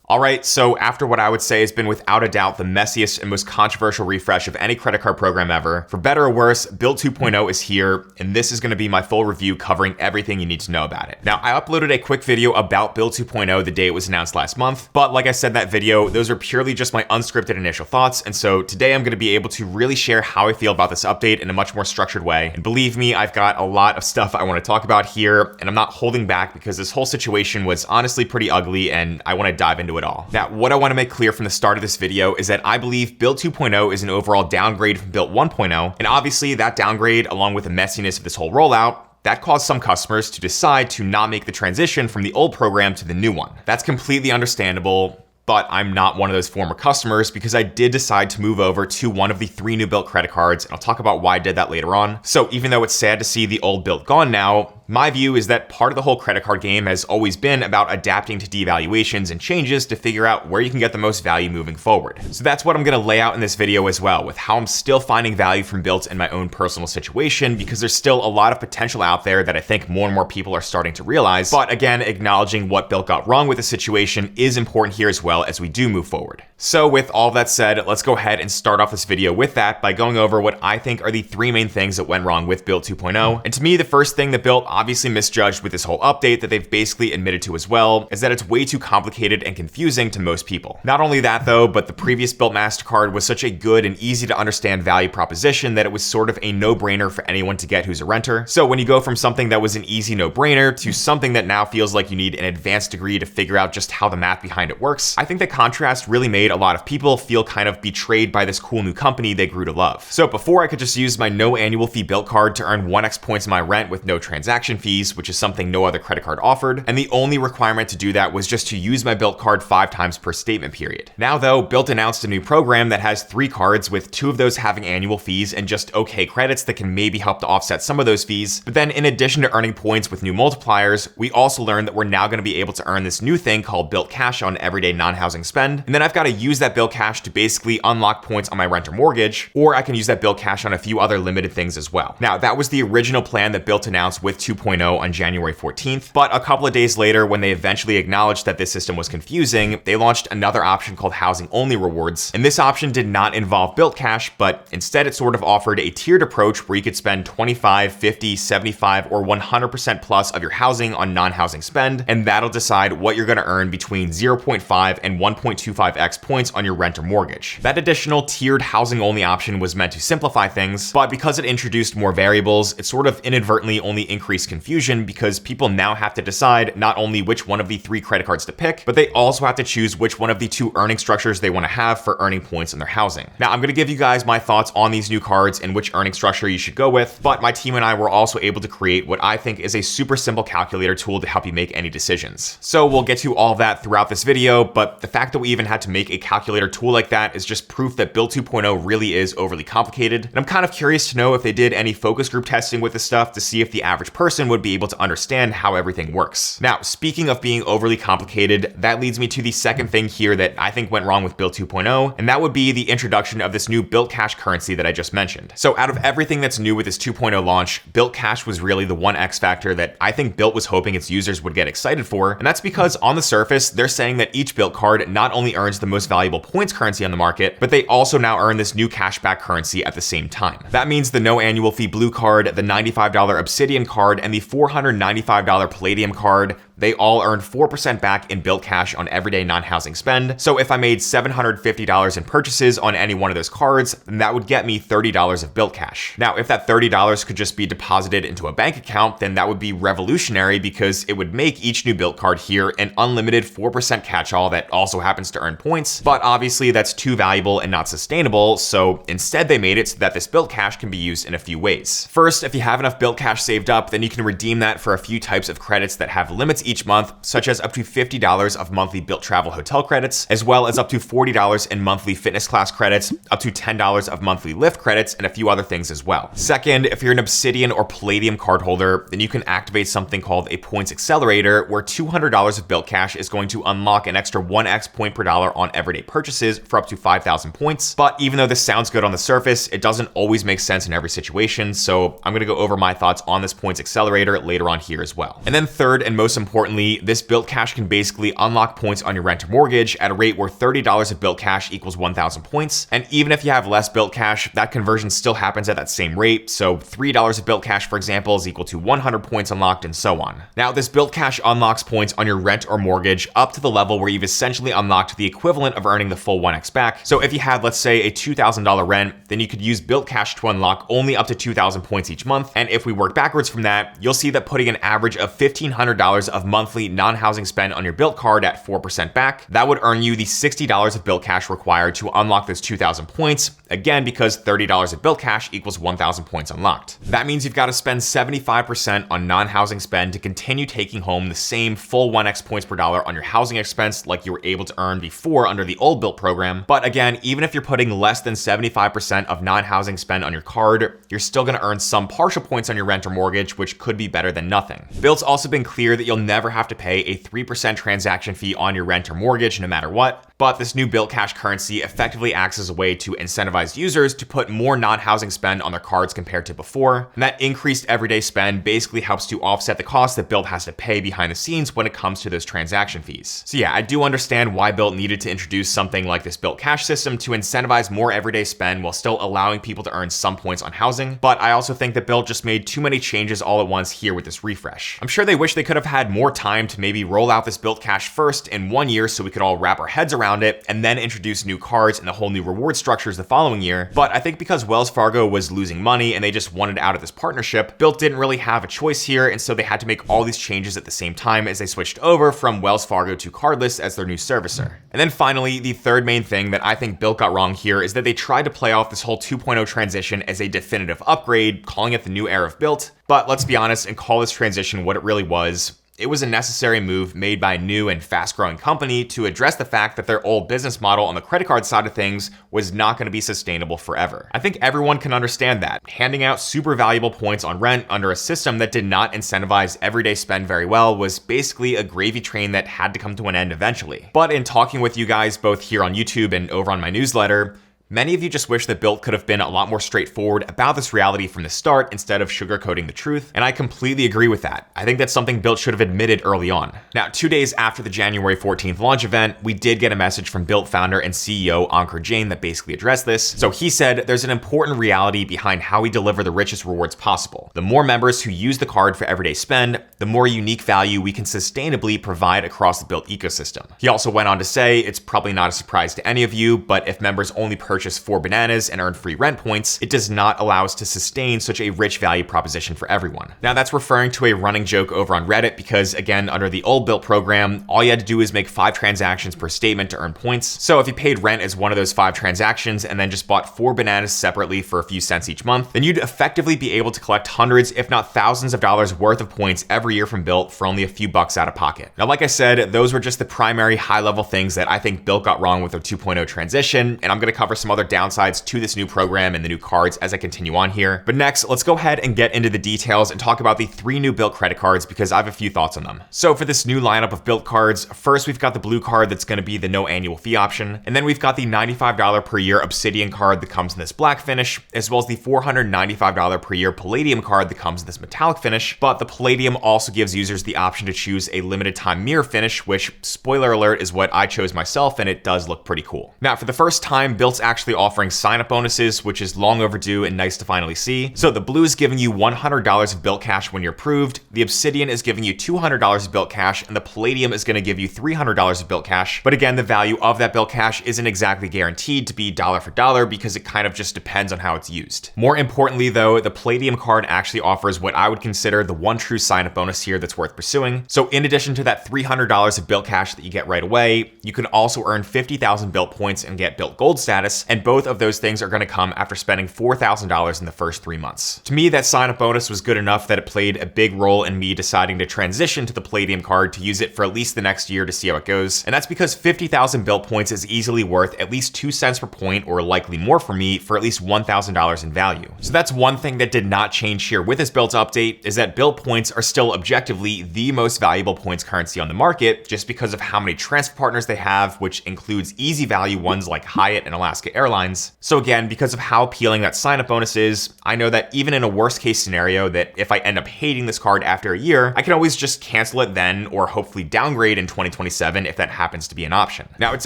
Alright, so after what I would say has been without a doubt the messiest and most controversial refresh of any credit card program ever, for better or worse, Bilt 2.0 is here, and this is going to be my full review covering everything you need to know about it. Now, I uploaded a quick video about Bilt 2.0 the day it was announced last month, but like I said in that video, those are purely just my unscripted initial thoughts, and so today I'm going to be able to really share how I feel about this update in a much more structured way. And believe me, I've got a lot of stuff I want to talk about here, and I'm not holding back because this whole situation was honestly pretty ugly, and I want to dive into it all. Now, what I want to make clear from the start of this video is that I believe Bilt 2.0 is an overall downgrade from Bilt 1.0, and obviously that downgrade, along with the messiness of this whole rollout, that caused some customers to decide to not make the transition from the old program to the new one. That's completely understandable, but I'm not one of those former customers because I did decide to move over to one of the 3 new Bilt credit cards, and I'll talk about why I did that later on. So even though it's sad to see the old Bilt gone now, my view is that part of the whole credit card game has always been about adapting to devaluations and changes to figure out where you can get the most value moving forward. So that's what I'm going to lay out in this video as well, with how I'm still finding value from Bilt in my own personal situation, because there's still a lot of potential out there that I think more and more people are starting to realize. But again, acknowledging what Bilt got wrong with the situation is important here as well as we do move forward. So with all that said, let's go ahead and start off this video with that by going over what I think are the 3 main things that went wrong with Bilt 2.0. And to me, the first thing that Bilt obviously misjudged with this whole update that they've basically admitted to as well is that it's way too complicated and confusing to most people. Not only that though, but the previous Bilt MasterCard was such a good and easy to understand value proposition that it was sort of a no-brainer for anyone to get who's a renter. So when you go from something that was an easy no-brainer to something that now feels like you need an advanced degree to figure out just how the math behind it works, I think the contrast really made a lot of people feel kind of betrayed by this cool new company they grew to love. So before I could just use my no annual fee Bilt card to earn 1x points on my rent with no transaction fees, which is something no other credit card offered, and the only requirement to do that was just to use my Bilt card 5 times per statement period. Now though, Bilt announced a new program that has 3 cards, with 2 of those having annual fees and just okay credits that can maybe help to offset some of those fees. But then in addition to earning points with new multipliers, we also learned that we're now going to be able to earn this new thing called Bilt Cash on everyday non-housing spend, and then I've got to use that Bilt Cash to basically unlock points on my rent or mortgage, or I can use that Bilt Cash on a few other limited things as well. Now that was the original plan that Bilt announced with 2.0 on January 14th, but a couple of days later, when they eventually acknowledged that this system was confusing, they launched another option called housing only rewards, and this option did not involve Bilt Cash, but instead it sort of offered a tiered approach where you could spend 25, 50, 75, or 100% plus of your housing on non-housing spend, and that'll decide what you're going to earn between 0.5 and 1.25x points on your rent or mortgage. That additional tiered housing only option was meant to simplify things, but because it introduced more variables, it sort of inadvertently only increased confusion because people now have to decide not only which one of the 3 credit cards to pick, but they also have to choose which one of the 2 earning structures they want to have for earning points on their housing. Now, I'm going to give you guys my thoughts on these new cards and which earning structure you should go with, but my team and I were also able to create what I think is a super simple calculator tool to help you make any decisions. So we'll get to all of that throughout this video, but the fact that we even had to make a calculator tool like that is just proof that Bilt 2.0 really is overly complicated. And I'm kind of curious to know if they did any focus group testing with this stuff to see if the average person would be able to understand how everything works. Now, speaking of being overly complicated, that leads me to the second thing here that I think went wrong with Bilt 2.0, and that would be the introduction of this new Bilt Cash currency that I just mentioned. So out of everything that's new with this 2.0 launch, Bilt Cash was really the one X factor that I think Bilt was hoping its users would get excited for, and that's because on the surface, they're saying that each Bilt card not only earns the most valuable points currency on the market, but they also now earn this new cashback currency at the same time. That means the no annual fee blue card, the $95 Obsidian card, and the $495 Palladium card, they all earned 4% back in Bilt Cash on everyday non-housing spend. So if I made $750 in purchases on any one of those cards, then that would get me $30 of Bilt Cash. Now, if that $30 could just be deposited into a bank account, then that would be revolutionary because it would make each new Bilt card here an unlimited 4% catch-all that also happens to earn points. But obviously that's too valuable and not sustainable, so instead they made it so that this Bilt Cash can be used in a few ways. First, if you have enough Bilt Cash saved up, then you can redeem that for a few types of credits that have limits each month, such as up to $50 of monthly Bilt Travel hotel credits, as well as up to $40 in monthly fitness class credits, up to $10 of monthly Lyft credits, and a few other things as well. Second, if you're an Obsidian or Palladium cardholder, then you can activate something called a points accelerator, where $200 of Bilt Cash is going to unlock an extra 1x point per dollar on everyday purchases for up to 5,000 points. But even though this sounds good on the surface, it doesn't always make sense in every situation, so I'm going to go over my thoughts on this points accelerator later on here as well. And then third, and most important, importantly, this Bilt Cash can basically unlock points on your rent or mortgage at a rate where $30 of Bilt Cash equals 1,000 points. And even if you have less Bilt Cash, that conversion still happens at that same rate. So $3 of Bilt Cash, for example, is equal to 100 points unlocked and so on. Now, this Bilt Cash unlocks points on your rent or mortgage up to the level where you've essentially unlocked the equivalent of earning the full 1x back. So if you had, let's say, a $2,000 rent, then you could use Bilt Cash to unlock only up to 2,000 points each month. And if we work backwards from that, you'll see that putting an average of $1,500 of monthly non-housing spend on your Bilt card at 4% back, that would earn you the $60 of Bilt Cash required to unlock those 2,000 points. Again, because $30 of Bilt Cash equals 1,000 points unlocked. That means you've got to spend 75% on non-housing spend to continue taking home the same full 1x points per dollar on your housing expense like you were able to earn before under the old Bilt program. But again, even if you're putting less than 75% of non-housing spend on your card, you're still going to earn some partial points on your rent or mortgage, which could be better than nothing. Bilt's also been clear that you'll never have to pay a 3% transaction fee on your rent or mortgage no matter what. But this new Bilt Cash currency effectively acts as a way to incentivize users to put more non-housing spend on their cards compared to before. And that increased everyday spend basically helps to offset the cost that Bilt has to pay behind the scenes when it comes to those transaction fees. So yeah, I do understand why Bilt needed to introduce something like this Bilt Cash system to incentivize more everyday spend while still allowing people to earn some points on housing. But I also think that Bilt just made too many changes all at once here with this refresh. I'm sure they wish they could have had more time to maybe roll out this Bilt Cash first in 1 year so we could all wrap our heads around it and then introduce new cards and the whole new reward structures the following year. But I think because Wells Fargo was losing money and they just wanted out of this partnership, Bilt didn't really have a choice here, and so they had to make all these changes at the same time as they switched over from Wells Fargo to cardless as their new servicer. And then finally, the third main thing that I think Bilt got wrong here is that they tried to play off this whole 2.0 transition as a definitive upgrade, calling it the new era of Bilt. But let's be honest and call this transition what it really was. It was a necessary move made by a new and fast-growing company to address the fact that their old business model on the credit card side of things was not going to be sustainable forever. I think everyone can understand that. Handing out super valuable points on rent under a system that did not incentivize everyday spend very well was basically a gravy train that had to come to an end eventually. But in talking with you guys both here on YouTube and over on my newsletter, many of you just wish that Bilt could have been a lot more straightforward about this reality from the start instead of sugarcoating the truth, and I completely agree with that. I think that's something Bilt should have admitted early on. Now, 2 days after the January 14th launch event, we did get a message from Bilt founder and CEO Ankur Jain that basically addressed this. So he said there's an important reality behind how we deliver the richest rewards possible. The more members who use the card for everyday spend, the more unique value we can sustainably provide across the Bilt ecosystem. He also went on to say, it's probably not a surprise to any of you, but if members only purchase 4 bananas and earn free rent points, it does not allow us to sustain such a rich value proposition for everyone. Now that's referring to a running joke over on Reddit because again, under the old Bilt program, all you had to do is make 5 transactions per statement to earn points. So if you paid rent as one of those 5 transactions and then just bought 4 bananas separately for a few cents each month, then you'd effectively be able to collect hundreds, if not thousands of dollars worth of points every year from Bilt for only a few bucks out of pocket. Now, like I said, those were just the primary high-level things that I think Bilt got wrong with their 2.0 transition, and I'm going to cover some other downsides to this new program and the new cards as I continue on here. But next, let's go ahead and get into the details and talk about the 3 new Bilt credit cards because I have a few thoughts on them. So for this new lineup of Bilt cards, first we've got the blue card that's going to be the no annual fee option, and then we've got the $95 per year Obsidian card that comes in this black finish, as well as the $495 per year Palladium card that comes in this metallic finish. But the Palladium also gives users the option to choose a limited time mirror finish, which, spoiler alert, is what I chose myself, and it does look pretty cool. Now, for the first time, Bilt's actually offering sign-up bonuses, which is long overdue and nice to finally see. So the blue is giving you $100 of Bilt Cash when you're approved, the Obsidian is giving you $200 of Bilt Cash, and the Palladium is going to give you $300 of Bilt Cash. But again, the value of that Bilt Cash isn't exactly guaranteed to be dollar for dollar because it kind of just depends on how it's used. More importantly though, the Palladium card actually offers what I would consider the one true sign-up bonus here that's worth pursuing. So in addition to that $300 of Bilt Cash that you get right away, you can also earn 50,000 Bilt points and get Bilt Gold status, and both of those things are going to come after spending $4,000 in the first 3 months. To me, that sign-up bonus was good enough that it played a big role in me deciding to transition to the Palladium card to use it for at least the next year to see how it goes. And that's because 50,000 Bilt points is easily worth at least 2 cents per point, or likely more for me, for at least $1,000 in value. So that's one thing that did not change here with this Bilt update, is that Bilt points are still objectively the most valuable points currency on the market, just because of how many transfer partners they have, which includes easy value ones like Hyatt and Alaska airlines. So again, because of how appealing that sign-up bonus is, I know that even in a worst case scenario that if I end up hating this card after a year, I can always just cancel it then or hopefully downgrade in 2027 if that happens to be an option. Now, it's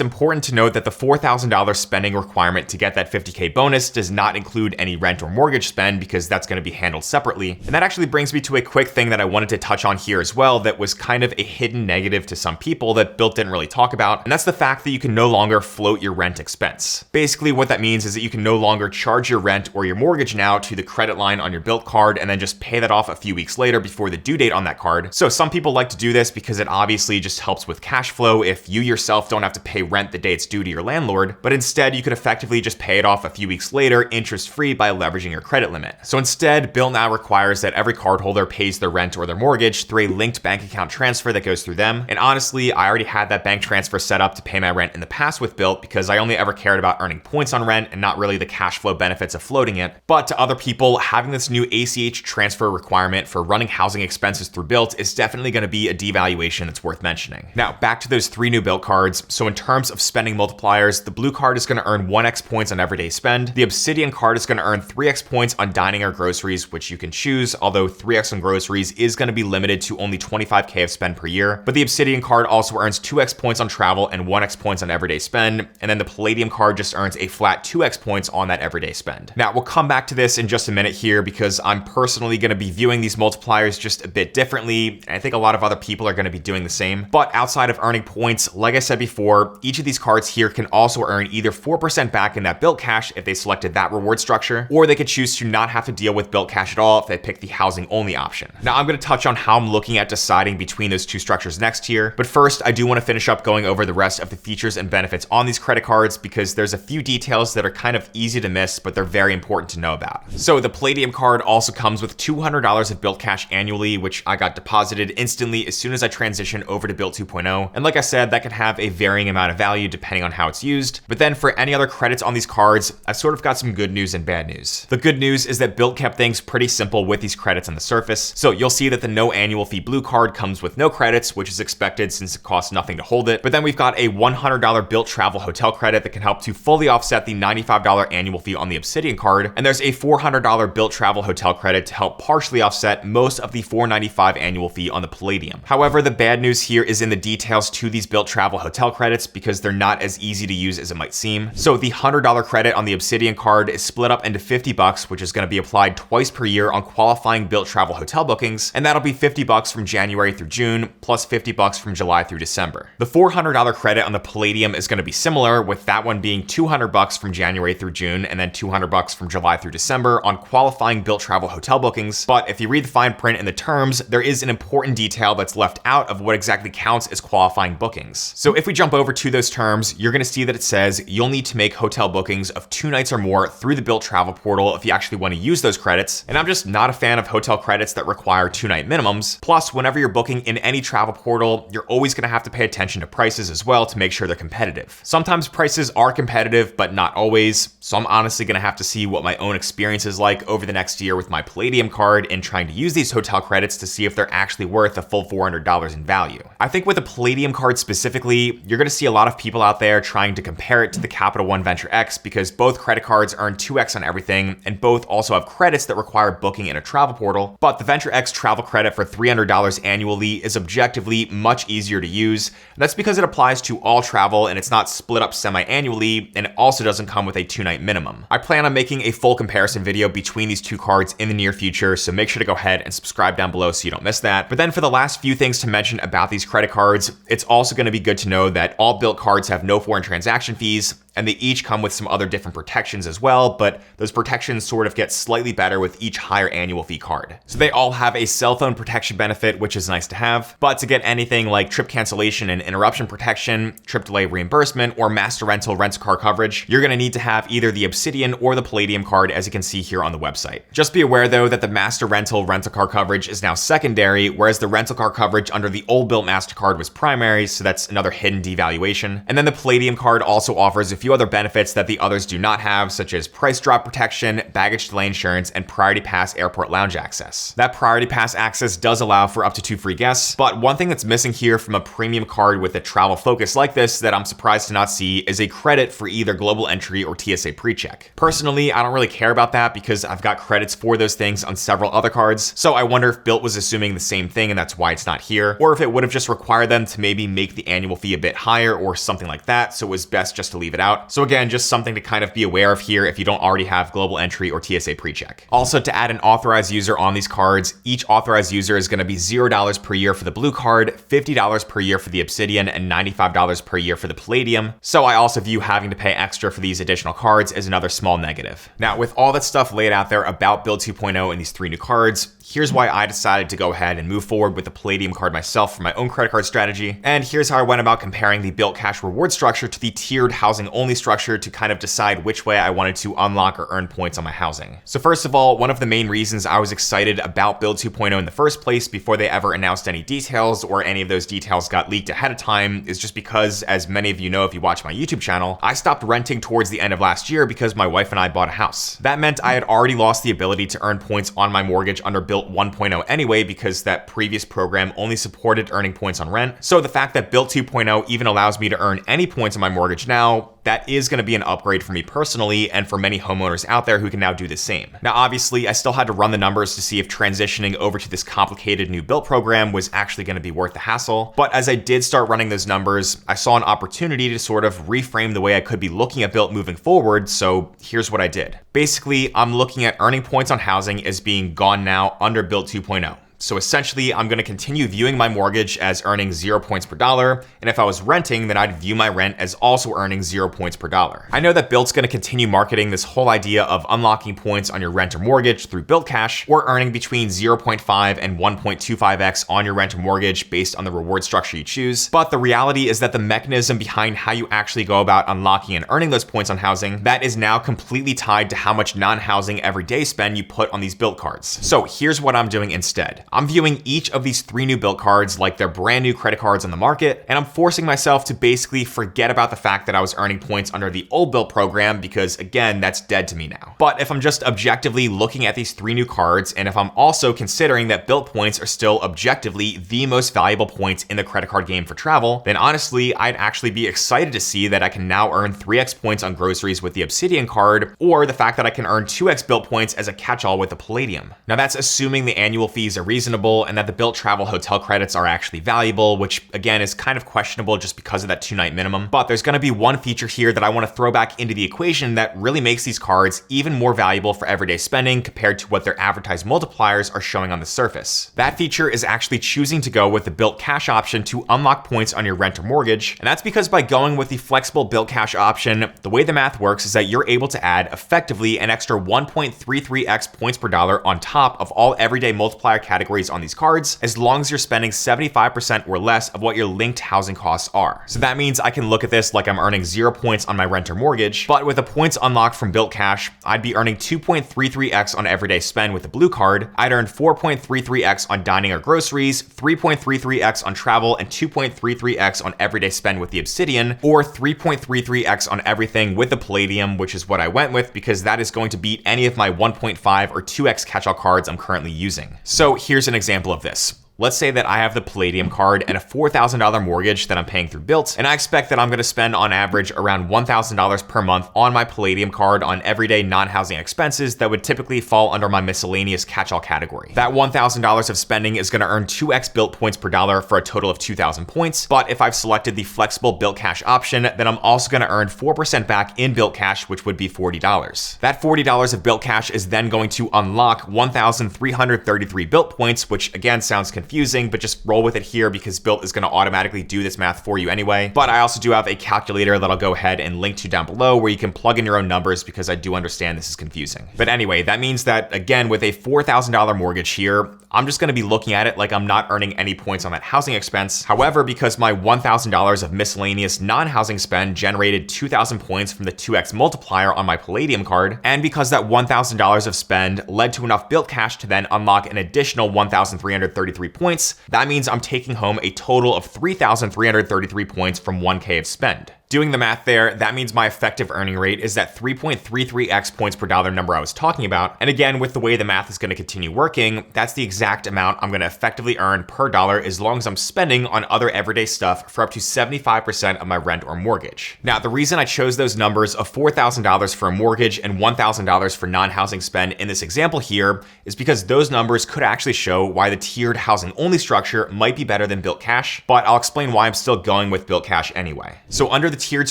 important to note that the $4,000 spending requirement to get that $50K bonus does not include any rent or mortgage spend because that's going to be handled separately. And that actually brings me to a quick thing that I wanted to touch on here as well that was kind of a hidden negative to some people that Bilt didn't really talk about, and that's the fact that you can no longer float your rent expense. Basically, what that means is that you can no longer charge your rent or your mortgage now to the credit line on your Bilt card and then just pay that off a few weeks later before the due date on that card. So some people like to do this because it obviously just helps with cash flow if you yourself don't have to pay rent the day it's due to your landlord, but instead you could effectively just pay it off a few weeks later interest-free by leveraging your credit limit. So instead, Bilt now requires that every cardholder pays their rent or their mortgage through a linked bank account transfer that goes through them. And honestly, I already had that bank transfer set up to pay my rent in the past with Bilt because I only ever cared about earning points on rent and not really the cash flow benefits of floating it. But to other people, having this new ACH transfer requirement for running housing expenses through Bilt is definitely going to be a devaluation that's worth mentioning. Now, back to those 3 new Bilt cards. So in terms of spending multipliers, the blue card is going to earn 1x points on everyday spend. The Obsidian card is going to earn 3x points on dining or groceries, which you can choose, although 3x on groceries is going to be limited to only 25K of spend per year. But the Obsidian card also earns 2x points on travel and 1x points on everyday spend. And then the Palladium card just earns a flat 2x points on that everyday spend. Now, we'll come back to this in just a minute here because I'm personally going to be viewing these multipliers just a bit differently. And I think a lot of other people are going to be doing the same. But outside of earning points, like I said before, each of these cards here can also earn either 4% back in that Bilt Cash if they selected that reward structure, or they could choose to not have to deal with Bilt Cash at all if they pick the housing only option. Now, I'm going to touch on how I'm looking at deciding between those two structures next here. But first, I do want to finish up going over the rest of the features and benefits on these credit cards because there's a few details that are kind of easy to miss, but they're very important to know about. So the Palladium card also comes with $200 of Bilt Cash annually, which I got deposited instantly as soon as I transitioned over to Bilt 2.0. And like I said, that can have a varying amount of value depending on how it's used. But then for any other credits on these cards, I've sort of got some good news and bad news. The good news is that Bilt kept things pretty simple with these credits on the surface. So you'll see that the no annual fee blue card comes with no credits, which is expected since it costs nothing to hold it. But then we've got a $100 Bilt travel hotel credit that can help to fully offset the $95 annual fee on the Obsidian card. And there's a $400 Bilt travel hotel credit to help partially offset most of the $495 annual fee on the Palladium. However, the bad news here is in the details to these Bilt travel hotel credits because they're not as easy to use as it might seem. So the $100 credit on the Obsidian card is split up into $50, which is going to be applied twice per year on qualifying Bilt travel hotel bookings, and that'll be $50 from January through June, plus $50 from July through December. The $400 credit on the Palladium is going to be similar, with that one being $200 from January through June, and then $200 from July through December on qualifying Bilt travel hotel bookings. But if you read the fine print in the terms, there is an important detail that's left out of what exactly counts as qualifying bookings. So if we jump over to those terms, you're going to see that it says you'll need to make hotel bookings of 2 nights or more through the Bilt travel portal if you actually want to use those credits. And I'm just not a fan of hotel credits that require 2-night minimums. Plus, whenever you're booking in any travel portal, you're always going to have to pay attention to prices as well to make sure they're competitive. Sometimes prices are competitive, but not always. So I'm honestly going to have to see what my own experience is like over the next year with my Palladium card and trying to use these hotel credits to see if they're actually worth a full $400 in value. I think with the Palladium card specifically, you're going to see a lot of people out there trying to compare it to the Capital One Venture X because both credit cards earn 2x on everything and both also have credits that require booking in a travel portal. But the Venture X travel credit for $300 annually is objectively much easier to use. And that's because it applies to all travel and it's not split up semi-annually, and it also doesn't come with a 2-night minimum. I plan on making a full comparison video between these two cards in the near future, so make sure to go ahead and subscribe down below so you don't miss that. But then for the last few things to mention about these credit cards, it's also going to be good to know that all Bilt cards have no foreign transaction fees, and they each come with some other different protections as well, but those protections sort of get slightly better with each higher annual fee card. So they all have a cell phone protection benefit, which is nice to have, but to get anything like trip cancellation and interruption protection, trip delay reimbursement, or master rental rent-a-car coverage, you're going to need to have either the Obsidian or the Palladium card, as you can see here on the website. Just be aware though that the master rental rent-a-car coverage is now secondary, whereas the rental car coverage under the old Bilt MasterCard was primary, so that's another hidden devaluation. And then the Palladium card also offers a few few other benefits that the others do not have, such as price drop protection, baggage delay insurance, and Priority Pass airport lounge access. That Priority Pass access does allow for up to 2 free guests, but one thing that's missing here from a premium card with a travel focus like this that I'm surprised to not see is a credit for either global entry or TSA PreCheck. Personally, I don't really care about that because I've got credits for those things on several other cards, so I wonder if Bilt was assuming the same thing and that's why it's not here, or if it would have just required them to maybe make the annual fee a bit higher or something like that, so it was best just to leave it out. So again, just something to kind of be aware of here if you don't already have global entry or TSA PreCheck. Also, to add an authorized user on these cards, each authorized user is going to be $0 per year for the blue card, $50 per year for the obsidian, and $95 per year for the palladium. So I also view having to pay extra for these additional cards as another small negative. Now, with all that stuff laid out there about Bilt 2.0 and these 3 new cards, here's why I decided to go ahead and move forward with the Palladium card myself for my own credit card strategy. And here's how I went about comparing the Bilt Cash reward structure to the tiered housing only structure to kind of decide which way I wanted to unlock or earn points on my housing. So first of all, one of the main reasons I was excited about Bilt 2.0 in the first place before they ever announced any details or any of those details got leaked ahead of time is just because, as many of you know if you watch my YouTube channel, I stopped renting towards the end of last year because my wife and I bought a house. That meant I had already lost the ability to earn points on my mortgage under Bilt 1.0 anyway because that previous program only supported earning points on rent. So the fact that Bilt 2.0 even allows me to earn any points on my mortgage now, that is going to be an upgrade for me personally and for many homeowners out there who can now do the same. Now, obviously, I still had to run the numbers to see if transitioning over to this complicated new Bilt program was actually going to be worth the hassle. But as I did start running those numbers, I saw an opportunity to sort of reframe the way I could be looking at Bilt moving forward. So here's what I did. Basically, I'm looking at earning points on housing as being gone now under Bilt 2.0. So essentially, I'm going to continue viewing my mortgage as earning 0 points per dollar, and if I was renting, then I'd view my rent as also earning 0 points per dollar. I know that Bilt's going to continue marketing this whole idea of unlocking points on your rent or mortgage through Bilt Cash, or earning between 0.5 and 1.25x on your rent or mortgage based on the reward structure you choose. But the reality is that the mechanism behind how you actually go about unlocking and earning those points on housing, that is now completely tied to how much non-housing everyday spend you put on these Bilt cards. So here's what I'm doing instead. I'm viewing each of these 3 new Bilt cards like they're brand new credit cards on the market, and I'm forcing myself to basically forget about the fact that I was earning points under the old Bilt program because, again, that's dead to me now. But if I'm just objectively looking at these 3 new cards, and if I'm also considering that Bilt points are still objectively the most valuable points in the credit card game for travel, then honestly, I'd actually be excited to see that I can now earn 3x points on groceries with the Obsidian card, or the fact that I can earn 2x Bilt points as a catch-all with the Palladium. Now that's assuming the annual fees are reasonable and that the Bilt travel hotel credits are actually valuable, which again is kind of questionable just because of that 2-night minimum. But there's going to be one feature here that I want to throw back into the equation that really makes these cards even more valuable for everyday spending compared to what their advertised multipliers are showing on the surface. That feature is actually choosing to go with the Bilt Cash option to unlock points on your rent or mortgage, and that's because by going with the flexible Bilt Cash option, the way the math works is that you're able to add effectively an extra 1.33x points per dollar on top of all everyday multiplier categories on these cards, as long as you're spending 75% or less of what your linked housing costs are. So that means I can look at this like I'm earning 0 points on my rent or mortgage, but with the points unlocked from Bilt Cash, I'd be earning 2.33x on everyday spend with the blue card. I'd earn 4.33x on dining or groceries, 3.33x on travel, and 2.33x on everyday spend with the Obsidian, or 3.33x on everything with the Palladium, which is what I went with because that is going to beat any of my 1.5 or 2x catch-all cards I'm currently using. So here's an example of this. Let's say that I have the Palladium card and a $4,000 mortgage that I'm paying through Bilt, and I expect that I'm going to spend on average around $1,000 per month on my Palladium card on everyday non-housing expenses that would typically fall under my miscellaneous catch-all category. That $1,000 of spending is going to earn 2x Bilt points per dollar for a total of 2,000 points, but if I've selected the flexible Bilt Cash option, then I'm also going to earn 4% back in Bilt Cash, which would be $40. That $40 of Bilt Cash is then going to unlock 1,333 Bilt points, which again sounds confusing, but just roll with it here because Bilt is going to automatically do this math for you anyway. But I also do have a calculator that I'll go ahead and link to down below where you can plug in your own numbers because I do understand this is confusing. But anyway, that means that again, with a $4,000 mortgage here, I'm just going to be looking at it like I'm not earning any points on that housing expense. However, because my $1,000 of miscellaneous non-housing spend generated 2,000 points from the 2x multiplier on my Palladium card, and because that $1,000 of spend led to enough Bilt Cash to then unlock an additional 1,333 points, that means I'm taking home a total of 3,333 points from 1K of spend. Doing the math there, that means my effective earning rate is that 3.33x points per dollar number I was talking about. And again, with the way the math is going to continue working, that's the exact amount I'm going to effectively earn per dollar as long as I'm spending on other everyday stuff for up to 75% of my rent or mortgage. Now, the reason I chose those numbers of $4,000 for a mortgage and $1,000 for non-housing spend in this example here is because those numbers could actually show why the tiered housing only structure might be better than Bilt Cash, but I'll explain why I'm still going with Bilt Cash anyway. So under the tiered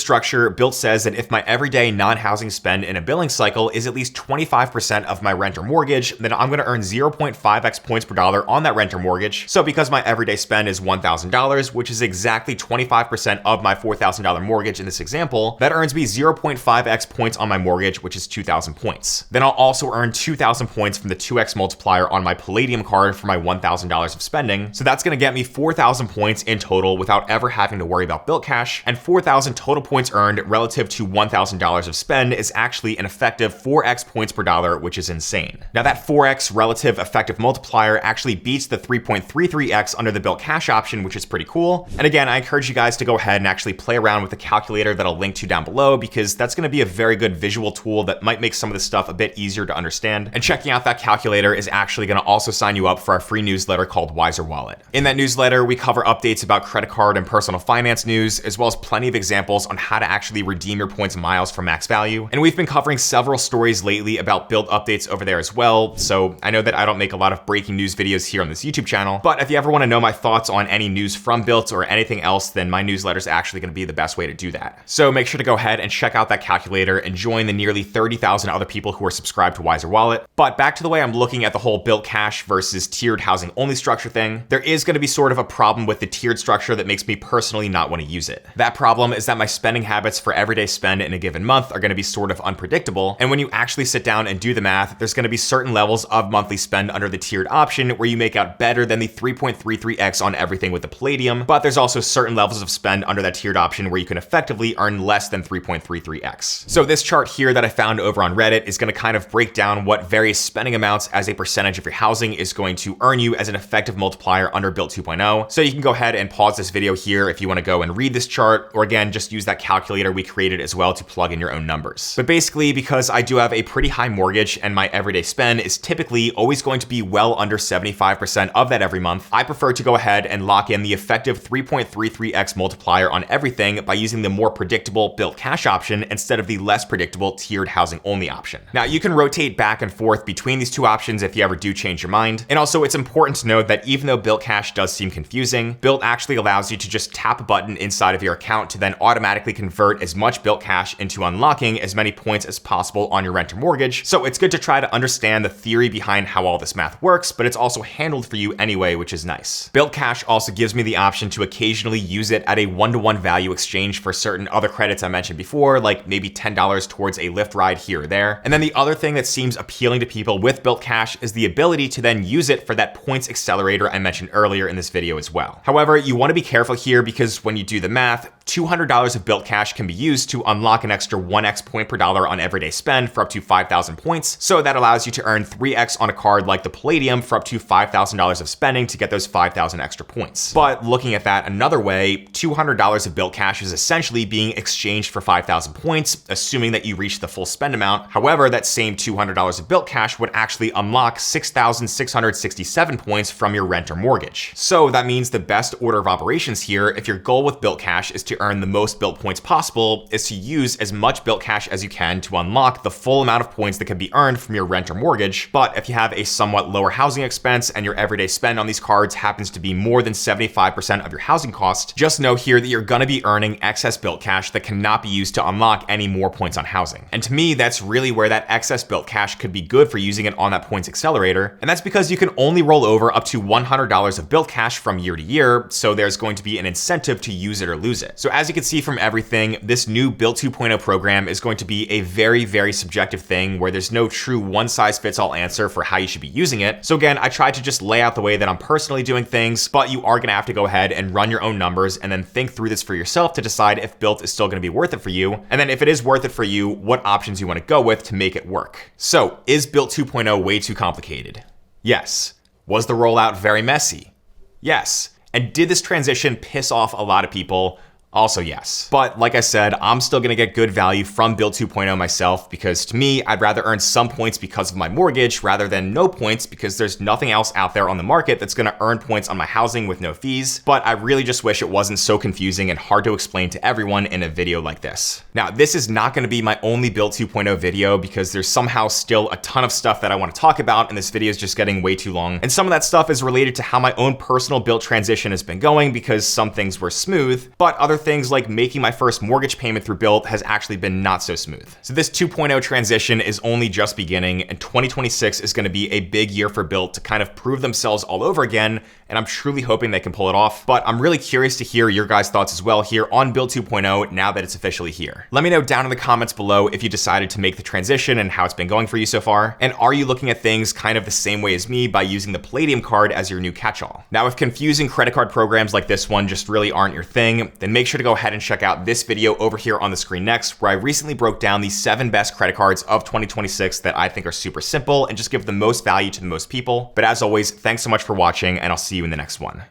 structure, Bilt says that if my everyday non-housing spend in a billing cycle is at least 25% of my rent or mortgage, then I'm going to earn 0.5x points per dollar on that rent or mortgage. So because my everyday spend is $1,000, which is exactly 25% of my $4,000 mortgage in this example, that earns me 0.5x points on my mortgage, which is 2,000 points. Then I'll also earn 2,000 points from the 2x multiplier on my Palladium card for my $1,000 of spending. So that's going to get me 4,000 points in total without ever having to worry about Bilt Cash, and 4,000 total points earned relative to $1,000 of spend is actually an effective 4x points per dollar, which is insane. Now that 4x relative effective multiplier actually beats the 3.33x under the Bilt Cash option, which is pretty cool. And again, I encourage you guys to go ahead and actually play around with the calculator that I'll link to down below, because that's going to be a very good visual tool that might make some of this stuff a bit easier to understand. And checking out that calculator is actually going to also sign you up for our free newsletter called Wiser Wallet. In that newsletter, we cover updates about credit card and personal finance news, as well as plenty of examples on how to actually redeem your points and miles for max value. And we've been covering several stories lately about Bilt updates over there as well. So I know that I don't make a lot of breaking news videos here on this YouTube channel, but if you ever want to know my thoughts on any news from Bilt or anything else, then my newsletter is actually going to be the best way to do that. So make sure to go ahead and check out that calculator and join the nearly 30,000 other people who are subscribed to Wiser Wallet. But back to the way I'm looking at the whole Bilt Cash versus tiered housing only structure thing, there is going to be sort of a problem with the tiered structure that makes me personally not want to use it. That problem is that my spending habits for everyday spend in a given month are going to be sort of unpredictable. And when you actually sit down and do the math, there's going to be certain levels of monthly spend under the tiered option where you make out better than the 3.33x on everything with the Palladium, but there's also certain levels of spend under that tiered option where you can effectively earn less than 3.33x. So this chart here that I found over on Reddit is going to kind of break down what various spending amounts as a percentage of your housing is going to earn you as an effective multiplier under Bilt 2.0. So you can go ahead and pause this video here if you want to go and read this chart, or again, just use that calculator we created as well to plug in your own numbers. But basically, because I do have a pretty high mortgage and my everyday spend is typically always going to be well under 75% of that every month, I prefer to go ahead and lock in the effective 3.33x multiplier on everything by using the more predictable Bilt Cash option instead of the less predictable tiered housing only option. Now, you can rotate back and forth between these two options if you ever do change your mind. And also, it's important to note that even though Bilt Cash does seem confusing, Bilt actually allows you to just tap a button inside of your account to then automatically convert as much Bilt Cash into unlocking as many points as possible on your rent or mortgage. So it's good to try to understand the theory behind how all this math works, but it's also handled for you anyway, which is nice. Bilt Cash also gives me the option to occasionally use it at a one-to-one value exchange for certain other credits I mentioned before, like maybe $10 towards a Lyft ride here or there. And then the other thing that seems appealing to people with Bilt Cash is the ability to then use it for that points accelerator I mentioned earlier in this video as well. However, you want to be careful here because when you do the math, $200 of Bilt Cash can be used to unlock an extra 1x point per dollar on everyday spend for up to 5,000 points. So that allows you to earn 3x on a card like the Palladium for up to $5,000 of spending to get those 5,000 extra points. But looking at that another way, $200 of Bilt Cash is essentially being exchanged for 5,000 points, assuming that you reach the full spend amount. However, that same $200 of Bilt Cash would actually unlock 6,667 points from your rent or mortgage. So that means the best order of operations here, if your goal with Bilt Cash is to earn the most Bilt points possible, is to use as much Bilt Cash as you can to unlock the full amount of points that can be earned from your rent or mortgage. But if you have a somewhat lower housing expense and your everyday spend on these cards happens to be more than 75% of your housing cost, just know here that you're gonna be earning excess Bilt Cash that cannot be used to unlock any more points on housing. And to me, that's really where that excess Bilt Cash could be good for using it on that points accelerator. And that's because you can only roll over up to $100 of Bilt Cash from year to year, so there's going to be an incentive to use it or lose it. So as you can see from everything, this new Bilt 2.0 program is going to be a very, very subjective thing where there's no true one-size-fits-all answer for how you should be using it. So again, I tried to just lay out the way that I'm personally doing things, but you are gonna have to go ahead and run your own numbers and then think through this for yourself to decide if Bilt is still gonna be worth it for you. And then if it is worth it for you, what options you wanna go with to make it work. So is Bilt 2.0 way too complicated? Yes. Was the rollout very messy? Yes. And did this transition piss off a lot of people? Also yes. But like I said, I'm still gonna get good value from Bilt 2.0 myself because to me, I'd rather earn some points because of my mortgage rather than no points because there's nothing else out there on the market that's gonna earn points on my housing with no fees. But I really just wish it wasn't so confusing and hard to explain to everyone in a video like this. Now, this is not gonna be my only Bilt 2.0 video because there's somehow still a ton of stuff that I wanna talk about and this video is just getting way too long. And some of that stuff is related to how my own personal Bilt transition has been going because some things were smooth, but other things like making my first mortgage payment through Bilt has actually been not so smooth. So this 2.0 transition is only just beginning and 2026 is gonna be a big year for Bilt to kind of prove themselves all over again, and I'm truly hoping they can pull it off. But I'm really curious to hear your guys' thoughts as well here on Bilt 2.0 now that it's officially here. Let me know down in the comments below if you decided to make the transition and how it's been going for you so far. And are you looking at things kind of the same way as me by using the Palladium card as your new catch-all? Now, if confusing credit card programs like this one just really aren't your thing, then make sure to go ahead and check out this video over here on the screen next, where I recently broke down the 7 best credit cards of 2026 that I think are super simple and just give the most value to the most people. But as always, thanks so much for watching, and I'll see you in the next one.